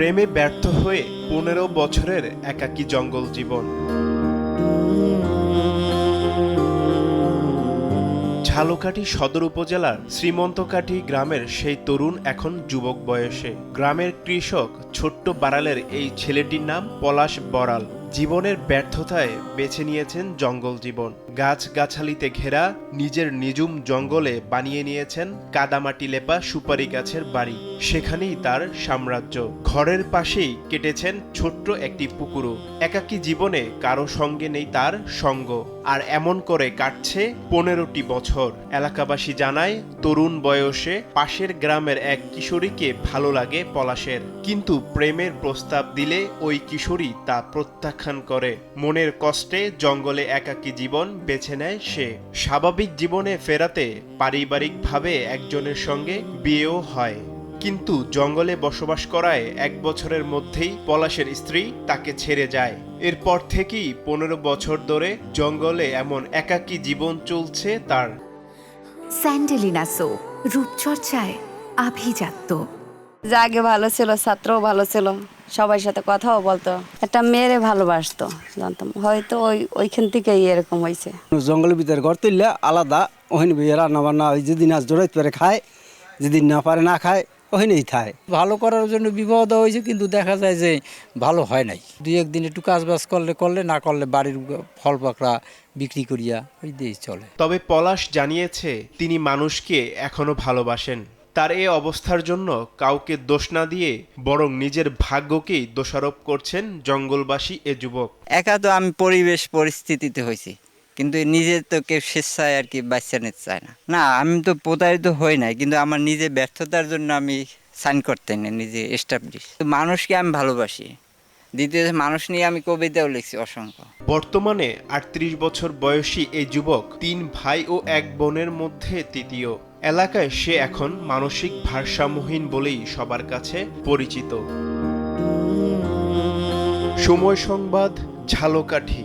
প্রেমে ব্যর্থ হয়ে ১৫ বছরের একাকী জঙ্গল জীবন। ঝালকাঠি সদর উপজেলার শ্রীমন্তকাঠি গ্রামের সেই তরুণ এখন যুবক বয়সে। গ্রামের কৃষক ছোট্ট বাড়ালের এই ছেলেটির নাম পলাশ বড়াল। জীবনের ব্যর্থতায় বেছে নিয়েছেন জঙ্গল জীবন। গাছগাছালিতে ঘেরা নিজের নিঝুম জঙ্গলে বানিয়ে নিয়েছেন কাদামাটি লেপা সুপারি গাছের বাড়ি। সেখানেই তার সাম্রাজ্য। ঘরের পাশেই কেটেছেন ছোট্ট একটি পুকুরও। একাকী জীবনে কারো সঙ্গে নেই তার সঙ্গ। আর এমন করে কাটছে ১৫টি বছর। এলাকাবাসী জানায়, তরুণ বয়সে পাশের গ্রামের এক কিশোরীকে ভালো লাগে পলাশের। কিন্তু প্রেমের প্রস্তাব দিলে ওই কিশোরী তা প্রত্যাখ্যান করে। মনের কষ্টে জঙ্গলে একাকী জীবন বেছে নেয় সে। স্বাভাবিক জীবনে ফেরাতে পারিবারিকভাবে একজনের সঙ্গে বিয়েও হয়। কিন্তু জঙ্গলে বসবাস করায় ১ বছরের মধ্যেই পলাশের স্ত্রী তাকে ছেড়ে যায়। এরপর থেকেই ১৫ বছর ধরে জঙ্গলে এমন একাকী জীবন চলছে তার। স্যান্ডেলিনা সো, রূপচর্চায় আভিজাত্য। যা আগে ভালো ছিল, ছাত্রও ভালো ছিল, সবার সাথে কথাও বলতো, একটা মেয়েরে ভালোবাসতো, জানতাম হয়তো ওইখান থেকেই এরকম হয়েছে। জঙ্গলের ভিতরে ঘর তুললে আলাদা, ওখানে রান্না বান্না ওই যেদিন আজ জোড়াইতে পারে খায়, যেদিন না পারে না খায়, ওখানেই খায়। ভালো করার জন্য বিবাহ দেওয়া হয়েছে, কিন্তু দেখা যায় যে ভালো হয় নাই। ২-১ দিন একটু কাজবাজ করলে না করলে বাড়ির ফল পাকড়া বিক্রি করিয়া ওই দিয়েই চলে। তবে পলাশ জানিয়েছে তিনি মানুষকে এখনো ভালোবাসেন। তার এই অবস্থার জন্য কাউকে দোষ না দিয়ে বরং নিজের ভাগ্যকেই দোষারোপ করছেন জঙ্গলবাসী এ যুবক। একা তো আমি পরিবেশ পরিস্থিতিতে হয়েছি, কিন্তু নিজের তো কেউ স্বেচ্ছায় আর কি বাচ্চা নিতে চায় না। না, আমি তো প্রতারিত হই নাই, কিন্তু আমার নিজের ব্যর্থতার জন্য আমি সাইন করতে না, নিজে এস্টাবলিশ। মানুষকে আমি ভালোবাসি। দ্বিতীয়ত মানুষ নিয়ে আমি কবিতাও লিখছি অসংখ্য। বর্তমানে ৩৮ বছর বয়সী এই যুবক ৩ ভাই ও ১ বোনের মধ্যে তৃতীয়। এলাকায় সে এখন মানসিক ভারসাম্যহীন বলেই সবার কাছে পরিচিত। সময় সংবাদ, ঝালকাঠি।